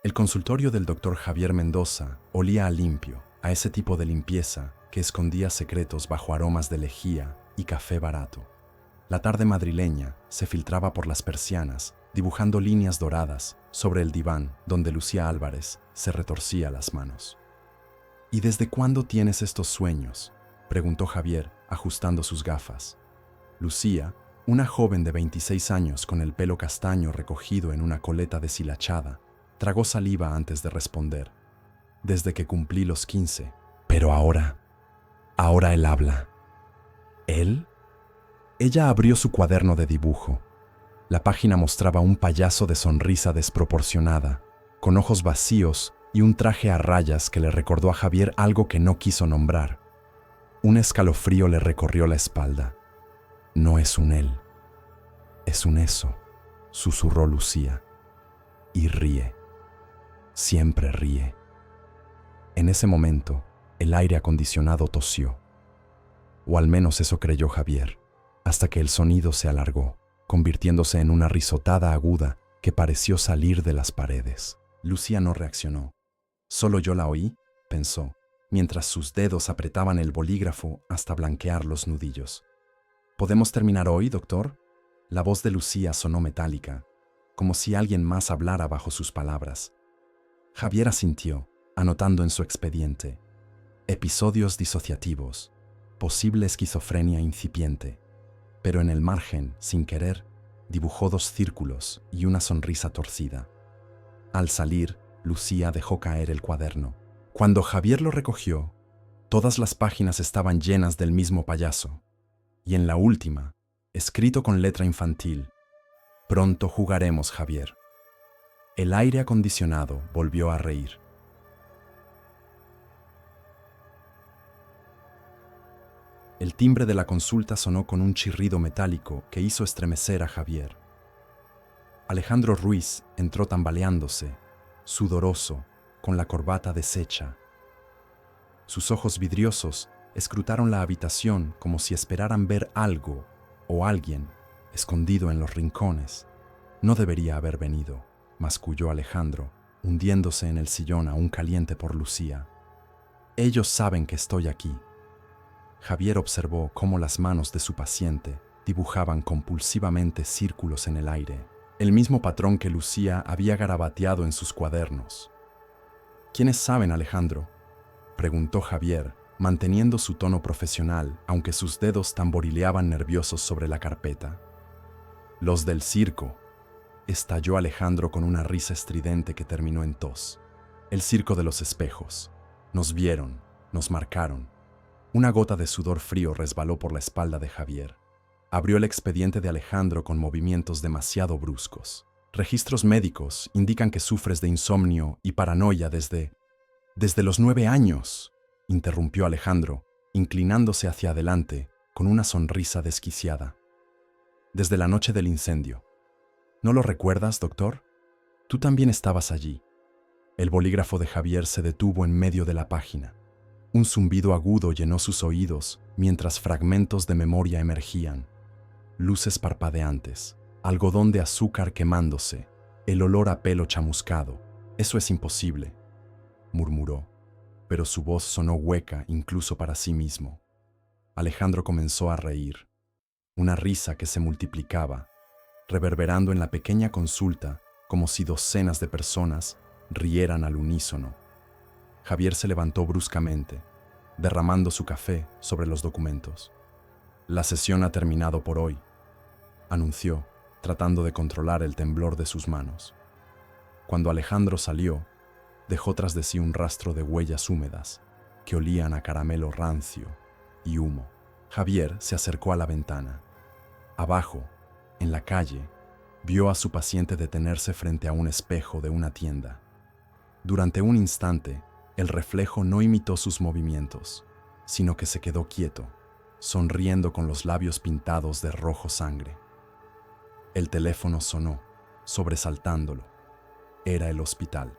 El consultorio del doctor Javier Mendoza olía a limpio, a ese tipo de limpieza que escondía secretos bajo aromas de lejía y café barato. La tarde madrileña se filtraba por las persianas, dibujando líneas doradas sobre el diván donde Lucía Álvarez se retorcía las manos. ¿Y desde cuándo tienes estos sueños?, preguntó Javier, ajustando sus gafas. Lucía, una joven de 26 años con el pelo castaño recogido en una coleta deshilachada, tragó saliva antes de responder. Desde que cumplí los 15. Pero ahora él habla. ¿Él? Ella abrió su cuaderno de dibujo. La página mostraba un payaso de sonrisa desproporcionada, con ojos vacíos y un traje a rayas que le recordó a Javier algo que no quiso nombrar. Un escalofrío le recorrió la espalda. No es un él, es un eso, susurró Lucía. Y ríe. Siempre ríe. En ese momento, el aire acondicionado tosió. O al menos eso creyó Javier, hasta que el sonido se alargó, convirtiéndose en una risotada aguda que pareció salir de las paredes. Lucía no reaccionó. Solo yo la oí, pensó, mientras sus dedos apretaban el bolígrafo hasta blanquear los nudillos. ¿Podemos terminar hoy, doctor? La voz de Lucía sonó metálica, como si alguien más hablara bajo sus palabras. Javier asintió, anotando en su expediente: episodios disociativos, posible esquizofrenia incipiente. Pero en el margen, sin querer, dibujó 2 círculos y una sonrisa torcida. Al salir, Lucía dejó caer el cuaderno. Cuando Javier lo recogió, todas las páginas estaban llenas del mismo payaso. Y en la última, escrito con letra infantil: pronto jugaremos, Javier. El aire acondicionado volvió a reír. El timbre de la consulta sonó con un chirrido metálico que hizo estremecer a Javier. Alejandro Ruiz entró tambaleándose, sudoroso, con la corbata deshecha. Sus ojos vidriosos escrutaron la habitación como si esperaran ver algo o alguien escondido en los rincones. No debería haber venido, masculló Alejandro, hundiéndose en el sillón aún caliente por Lucía. Ellos saben que estoy aquí. Javier observó cómo las manos de su paciente dibujaban compulsivamente círculos en el aire, el mismo patrón que Lucía había garabateado en sus cuadernos. ¿Quiénes saben, Alejandro?, preguntó Javier, manteniendo su tono profesional, aunque sus dedos tamborileaban nerviosos sobre la carpeta. Los del circo, estalló Alejandro con una risa estridente que terminó en tos. El circo de los espejos. Nos vieron, nos marcaron. Una gota de sudor frío resbaló por la espalda de Javier. Abrió el expediente de Alejandro con movimientos demasiado bruscos. Registros médicos indican que sufres de insomnio y paranoia desde los 9 años, interrumpió Alejandro, inclinándose hacia adelante con una sonrisa desquiciada. Desde la noche del incendio. ¿No lo recuerdas, doctor? Tú también estabas allí. El bolígrafo de Javier se detuvo en medio de la página. Un zumbido agudo llenó sus oídos mientras fragmentos de memoria emergían. Luces parpadeantes, algodón de azúcar quemándose, el olor a pelo chamuscado. Eso es imposible, murmuró, pero su voz sonó hueca incluso para sí mismo. Alejandro comenzó a reír, una risa que se multiplicaba, reverberando en la pequeña consulta como si docenas de personas rieran al unísono. Javier se levantó bruscamente, derramando su café sobre los documentos. La sesión ha terminado por hoy, anunció, tratando de controlar el temblor de sus manos. Cuando Alejandro salió, dejó tras de sí un rastro de huellas húmedas que olían a caramelo rancio y humo. Javier se acercó a la ventana. Abajo, en la calle, vio a su paciente detenerse frente a un espejo de una tienda. Durante un instante, el reflejo no imitó sus movimientos, sino que se quedó quieto, sonriendo con los labios pintados de rojo sangre. El teléfono sonó, sobresaltándolo. Era el hospital.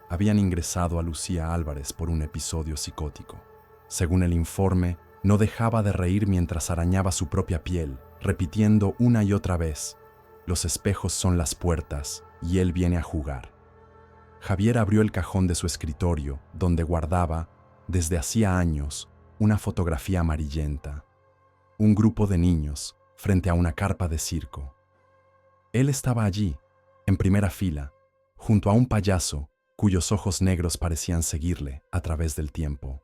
Habían ingresado a Lucía Álvarez por un episodio psicótico. Según el informe, no dejaba de reír mientras arañaba su propia piel, repitiendo una y otra vez: los espejos son las puertas y él viene a jugar. Javier abrió el cajón de su escritorio, donde guardaba, desde hacía años, una fotografía amarillenta. Un grupo de niños, frente a una carpa de circo. Él estaba allí, en primera fila, junto a un payaso cuyos ojos negros parecían seguirle a través del tiempo.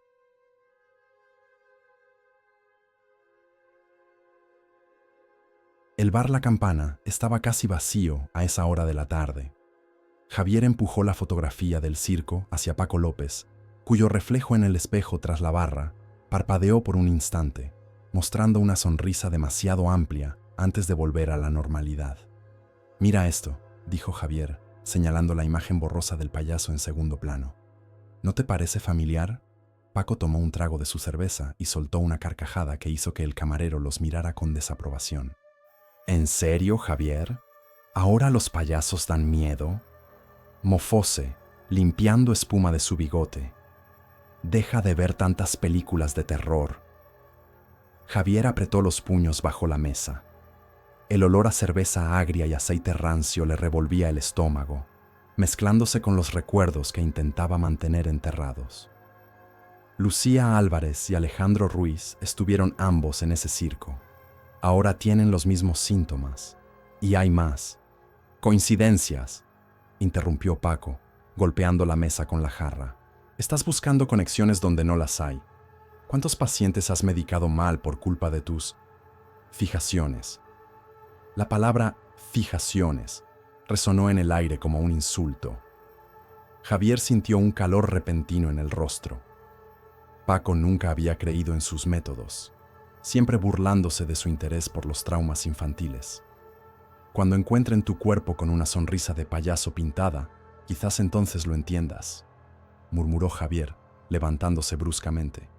El bar La Campana estaba casi vacío a esa hora de la tarde. Javier empujó la fotografía del circo hacia Paco López, cuyo reflejo en el espejo tras la barra parpadeó por un instante, mostrando una sonrisa demasiado amplia antes de volver a la normalidad. «Mira esto», dijo Javier, señalando la imagen borrosa del payaso en segundo plano. «¿No te parece familiar?» Paco tomó un trago de su cerveza y soltó una carcajada que hizo que el camarero los mirara con desaprobación. «¿En serio, Javier? ¿Ahora los payasos dan miedo?» Mofóse, limpiando espuma de su bigote. «Deja de ver tantas películas de terror». Javier apretó los puños bajo la mesa. El olor a cerveza agria y aceite rancio le revolvía el estómago, mezclándose con los recuerdos que intentaba mantener enterrados. Lucía Álvarez y Alejandro Ruiz estuvieron ambos en ese circo. Ahora tienen los mismos síntomas. Y hay más. «Coincidencias», interrumpió Paco, golpeando la mesa con la jarra. «Estás buscando conexiones donde no las hay. ¿Cuántos pacientes has medicado mal por culpa de tus fijaciones?» La palabra fijaciones resonó en el aire como un insulto. Javier sintió un calor repentino en el rostro. Paco nunca había creído en sus métodos, siempre burlándose de su interés por los traumas infantiles. «Cuando encuentren tu cuerpo con una sonrisa de payaso pintada, quizás entonces lo entiendas», murmuró Javier, levantándose bruscamente.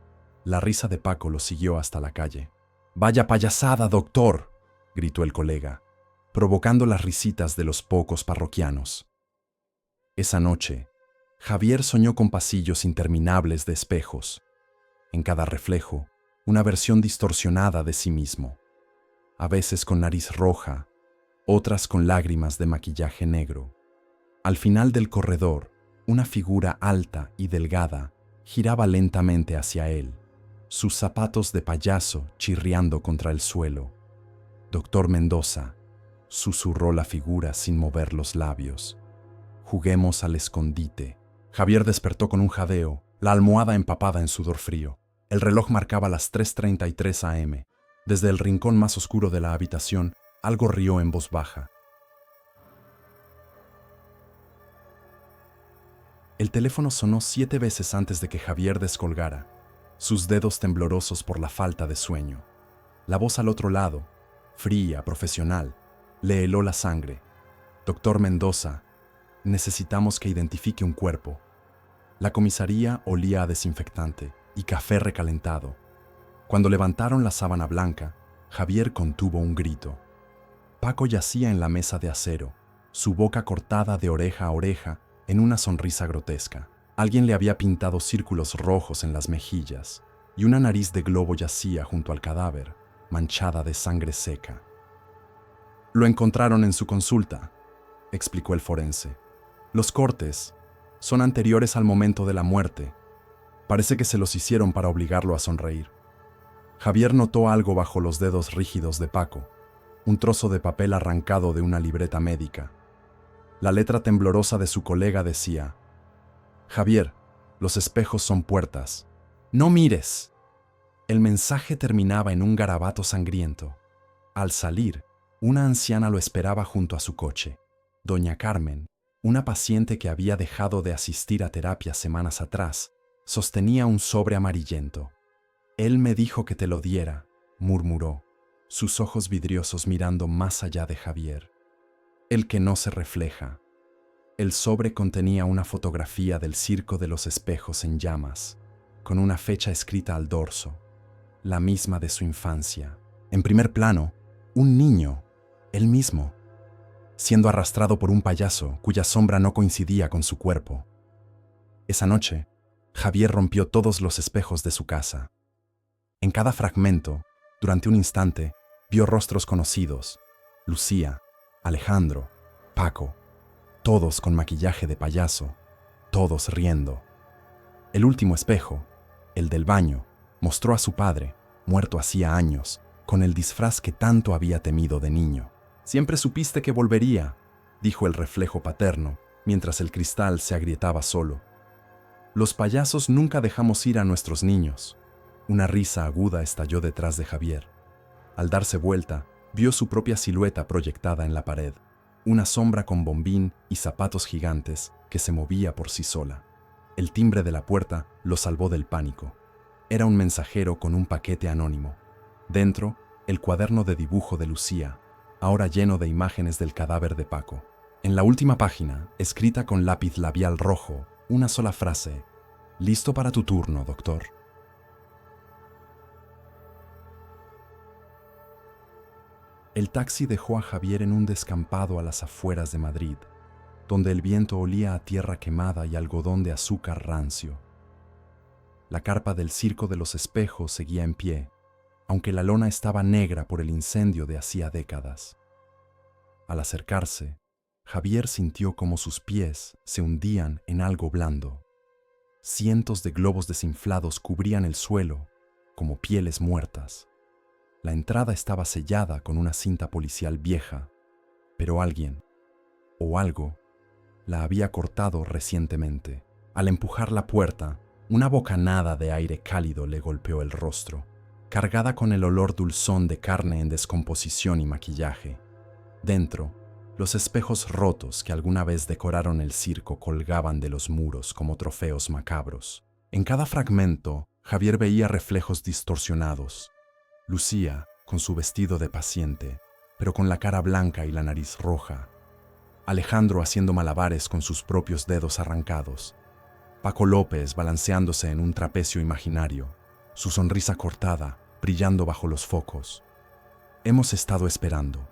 La risa de Paco lo siguió hasta la calle. «¡Vaya payasada, doctor!», gritó el colega, provocando las risitas de los pocos parroquianos. Esa noche, Javier soñó con pasillos interminables de espejos. En cada reflejo, una versión distorsionada de sí mismo. A veces con nariz roja, otras con lágrimas de maquillaje negro. Al final del corredor, una figura alta y delgada giraba lentamente hacia él, sus zapatos de payaso chirriando contra el suelo. «Doctor Mendoza», susurró la figura sin mover los labios. «Juguemos al escondite». Javier despertó con un jadeo, la almohada empapada en sudor frío. El reloj marcaba las 3:33 am. Desde el rincón más oscuro de la habitación, algo rió en voz baja. El teléfono sonó 7 veces antes de que Javier descolgara, sus dedos temblorosos por la falta de sueño. La voz al otro lado, fría, profesional, le heló la sangre. «Doctor Mendoza, necesitamos que identifique un cuerpo». La comisaría olía a desinfectante y café recalentado. Cuando levantaron la sábana blanca, Javier contuvo un grito. Paco yacía en la mesa de acero, su boca cortada de oreja a oreja en una sonrisa grotesca. Alguien le había pintado círculos rojos en las mejillas y una nariz de globo yacía junto al cadáver, manchada de sangre seca. «Lo encontraron en su consulta», explicó el forense. «Los cortes son anteriores al momento de la muerte. Parece que se los hicieron para obligarlo a sonreír». Javier notó algo bajo los dedos rígidos de Paco, un trozo de papel arrancado de una libreta médica. La letra temblorosa de su colega decía: «Javier, los espejos son puertas. ¡No mires!». El mensaje terminaba en un garabato sangriento. Al salir, una anciana lo esperaba junto a su coche. Doña Carmen, una paciente que había dejado de asistir a terapia semanas atrás, sostenía un sobre amarillento. «Él me dijo que te lo diera», murmuró, sus ojos vidriosos mirando más allá de Javier. «El que no se refleja». El sobre contenía una fotografía del Circo de los Espejos en llamas, con una fecha escrita al dorso, la misma de su infancia. En primer plano, un niño, él mismo, siendo arrastrado por un payaso cuya sombra no coincidía con su cuerpo. Esa noche, Javier rompió todos los espejos de su casa. En cada fragmento, durante un instante, vio rostros conocidos: Lucía, Alejandro, Paco, todos con maquillaje de payaso, todos riendo. El último espejo, el del baño, mostró a su padre, muerto hacía años, con el disfraz que tanto había temido de niño. «Siempre supiste que volvería», dijo el reflejo paterno, mientras el cristal se agrietaba solo. «Los payasos nunca dejamos ir a nuestros niños». Una risa aguda estalló detrás de Javier. Al darse vuelta, vio su propia silueta proyectada en la pared, una sombra con bombín y zapatos gigantes que se movía por sí sola. El timbre de la puerta lo salvó del pánico. Era un mensajero con un paquete anónimo. Dentro, el cuaderno de dibujo de Lucía, ahora lleno de imágenes del cadáver de Paco. En la última página, escrita con lápiz labial rojo, una sola frase: «Listo para tu turno, doctor». El taxi dejó a Javier en un descampado a las afueras de Madrid, donde el viento olía a tierra quemada y algodón de azúcar rancio. La carpa del Circo de los Espejos seguía en pie, aunque la lona estaba negra por el incendio de hacía décadas. Al acercarse, Javier sintió como sus pies se hundían en algo blando. Cientos de globos desinflados cubrían el suelo como pieles muertas. La entrada estaba sellada con una cinta policial vieja, pero alguien, o algo, la había cortado recientemente. Al empujar la puerta, una bocanada de aire cálido le golpeó el rostro, cargada con el olor dulzón de carne en descomposición y maquillaje. Dentro, los espejos rotos que alguna vez decoraron el circo colgaban de los muros como trofeos macabros. En cada fragmento, Javier veía reflejos distorsionados. Lucía, con su vestido de paciente, pero con la cara blanca y la nariz roja. Alejandro haciendo malabares con sus propios dedos arrancados. Paco López balanceándose en un trapecio imaginario, su sonrisa cortada, brillando bajo los focos. «Hemos estado esperando»,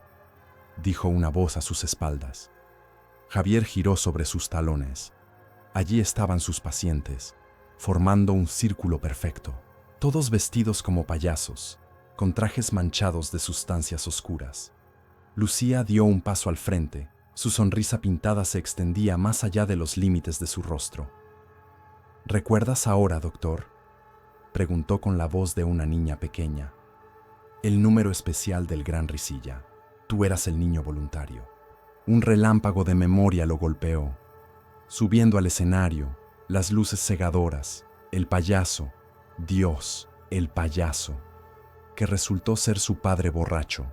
dijo una voz a sus espaldas. Javier giró sobre sus talones. Allí estaban sus pacientes, formando un círculo perfecto, todos vestidos como payasos, con trajes manchados de sustancias oscuras. Lucía dio un paso al frente, su sonrisa pintada se extendía más allá de los límites de su rostro. «¿Recuerdas ahora, doctor?», preguntó con la voz de una niña pequeña. «El número especial del Gran Risilla. Tú eras el niño voluntario». Un relámpago de memoria lo golpeó. Subiendo al escenario, las luces cegadoras, el payaso, Dios, el payaso, que resultó ser su padre borracho,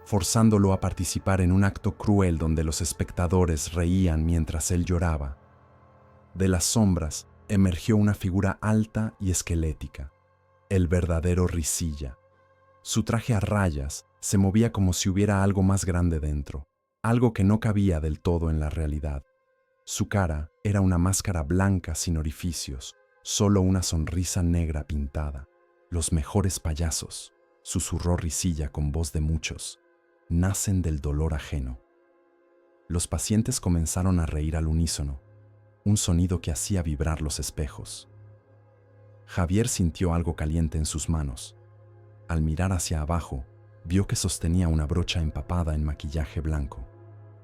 forzándolo a participar en un acto cruel donde los espectadores reían mientras él lloraba. De las sombras emergió una figura alta y esquelética, el verdadero Risilla. Su traje a rayas se movía como si hubiera algo más grande dentro, algo que no cabía del todo en la realidad. Su cara era una máscara blanca sin orificios, solo una sonrisa negra pintada. «Los mejores payasos», susurró Risilla con voz de muchos, «nacen del dolor ajeno». Los pacientes comenzaron a reír al unísono, un sonido que hacía vibrar los espejos. Javier sintió algo caliente en sus manos. Al mirar hacia abajo, vio que sostenía una brocha empapada en maquillaje blanco.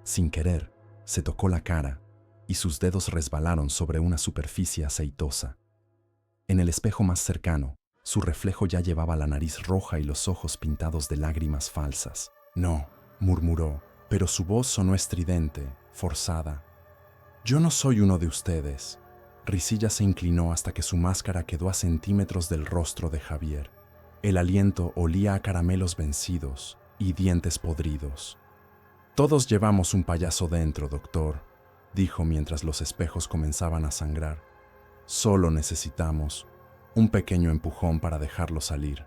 Sin querer, se tocó la cara y sus dedos resbalaron sobre una superficie aceitosa. En el espejo más cercano, su reflejo ya llevaba la nariz roja y los ojos pintados de lágrimas falsas. «No», murmuró, pero su voz sonó estridente, forzada. «Yo no soy uno de ustedes». Risilla se inclinó hasta que su máscara quedó a centímetros del rostro de Javier. El aliento olía a caramelos vencidos y dientes podridos. «Todos llevamos un payaso dentro, doctor», dijo mientras los espejos comenzaban a sangrar. «Solo necesitamos un pequeño empujón para dejarlo salir».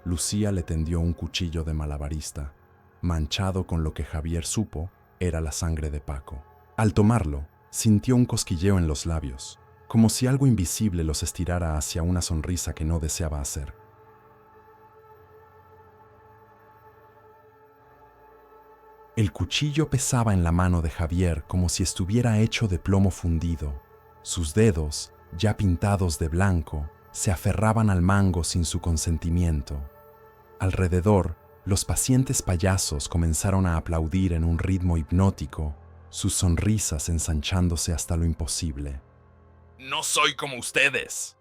Lucía le tendió un cuchillo de malabarista, manchado con lo que Javier supo era la sangre de Paco. Al tomarlo, sintió un cosquilleo en los labios, como si algo invisible los estirara hacia una sonrisa que no deseaba hacer. El cuchillo pesaba en la mano de Javier como si estuviera hecho de plomo fundido. Sus dedos, ya pintados de blanco, se aferraban al mango sin su consentimiento. Alrededor, los pacientes payasos comenzaron a aplaudir en un ritmo hipnótico, sus sonrisas ensanchándose hasta lo imposible. No soy como ustedes,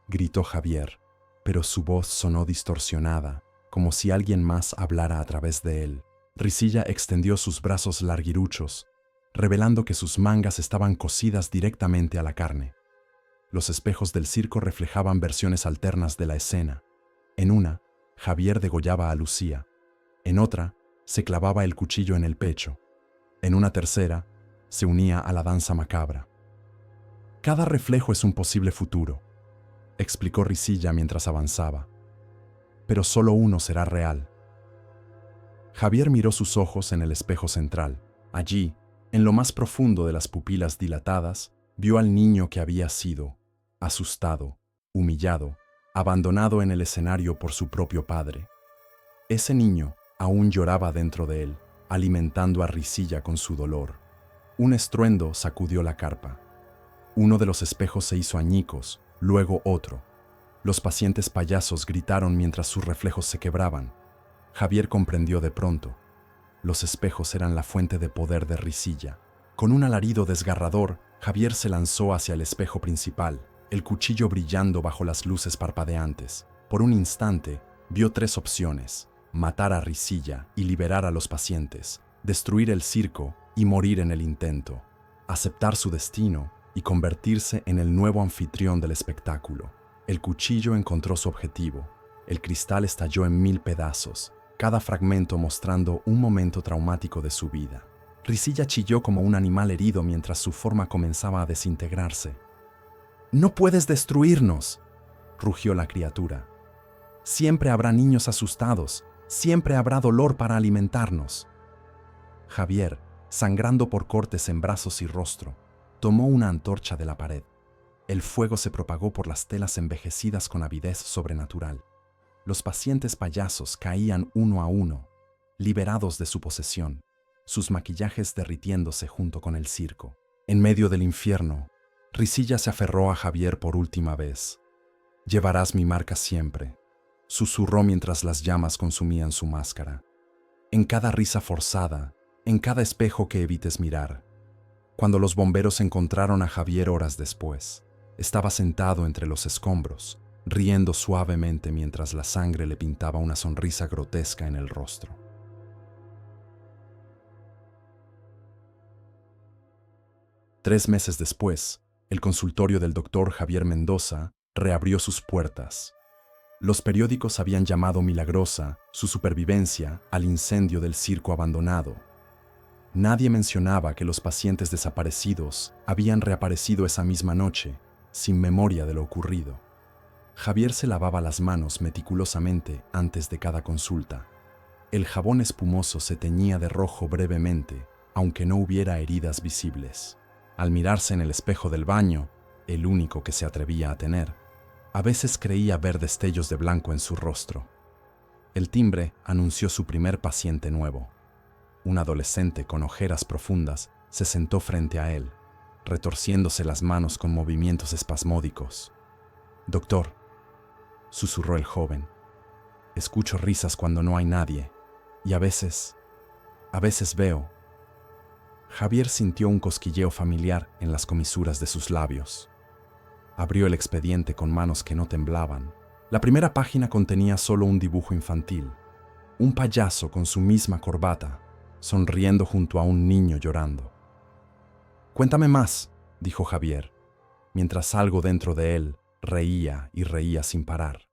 gritó Javier, pero su voz sonó distorsionada, como si alguien más hablara a través de él. Risilla extendió sus brazos larguiruchos, revelando que sus mangas estaban cosidas directamente a la carne. Los espejos del circo reflejaban versiones alternas de la escena. En una, Javier degollaba a Lucía. En otra, se clavaba el cuchillo en el pecho. En una tercera, se unía a la danza macabra. Cada reflejo es un posible futuro, explicó Risilla mientras avanzaba. Pero solo uno será real. Javier miró sus ojos en el espejo central. Allí, en lo más profundo de las pupilas dilatadas, vio al niño que había sido, asustado, humillado, abandonado en el escenario por su propio padre. Ese niño aún lloraba dentro de él, alimentando a Risilla con su dolor. Un estruendo sacudió la carpa. Uno de los espejos se hizo añicos, luego otro. Los pacientes payasos gritaron mientras sus reflejos se quebraban. Javier comprendió de pronto. Los espejos eran la fuente de poder de Risilla. Con un alarido desgarrador, Javier se lanzó hacia el espejo principal, el cuchillo brillando bajo las luces parpadeantes. Por un instante, vio tres opciones: matar a Risilla y liberar a los pacientes, destruir el circo y morir en el intento, aceptar su destino y convertirse en el nuevo anfitrión del espectáculo. El cuchillo encontró su objetivo. El cristal estalló en 1000 pedazos, cada fragmento mostrando un momento traumático de su vida. Risilla chilló como un animal herido mientras su forma comenzaba a desintegrarse. «¡No puedes destruirnos!», rugió la criatura. «Siempre habrá niños asustados, siempre habrá dolor para alimentarnos». Javier, sangrando por cortes en brazos y rostro, tomó una antorcha de la pared. El fuego se propagó por las telas envejecidas con avidez sobrenatural. Los pacientes payasos caían uno a uno, liberados de su posesión, sus maquillajes derritiéndose junto con el circo. En medio del infierno, Risilla se aferró a Javier por última vez. «Llevarás mi marca siempre», susurró mientras las llamas consumían su máscara. «En cada risa forzada, en cada espejo que evites mirar». Cuando los bomberos encontraron a Javier horas después, estaba sentado entre los escombros, riendo suavemente mientras la sangre le pintaba una sonrisa grotesca en el rostro. 3 meses después, el consultorio del doctor Javier Mendoza reabrió sus puertas. Los periódicos habían llamado milagrosa su supervivencia al incendio del circo abandonado. Nadie mencionaba que los pacientes desaparecidos habían reaparecido esa misma noche, sin memoria de lo ocurrido. Javier se lavaba las manos meticulosamente antes de cada consulta. El jabón espumoso se teñía de rojo brevemente, aunque no hubiera heridas visibles. Al mirarse en el espejo del baño, el único que se atrevía a tener, a veces creía ver destellos de blanco en su rostro. El timbre anunció su primer paciente nuevo. Un adolescente con ojeras profundas se sentó frente a él, retorciéndose las manos con movimientos espasmódicos. «Doctor», susurró el joven, «escucho risas cuando no hay nadie, y a veces veo». Javier sintió un cosquilleo familiar en las comisuras de sus labios. Abrió el expediente con manos que no temblaban. La primera página contenía solo un dibujo infantil, un payaso con su misma corbata, sonriendo junto a un niño llorando. «Cuéntame más», dijo Javier, mientras algo dentro de él reía y reía sin parar.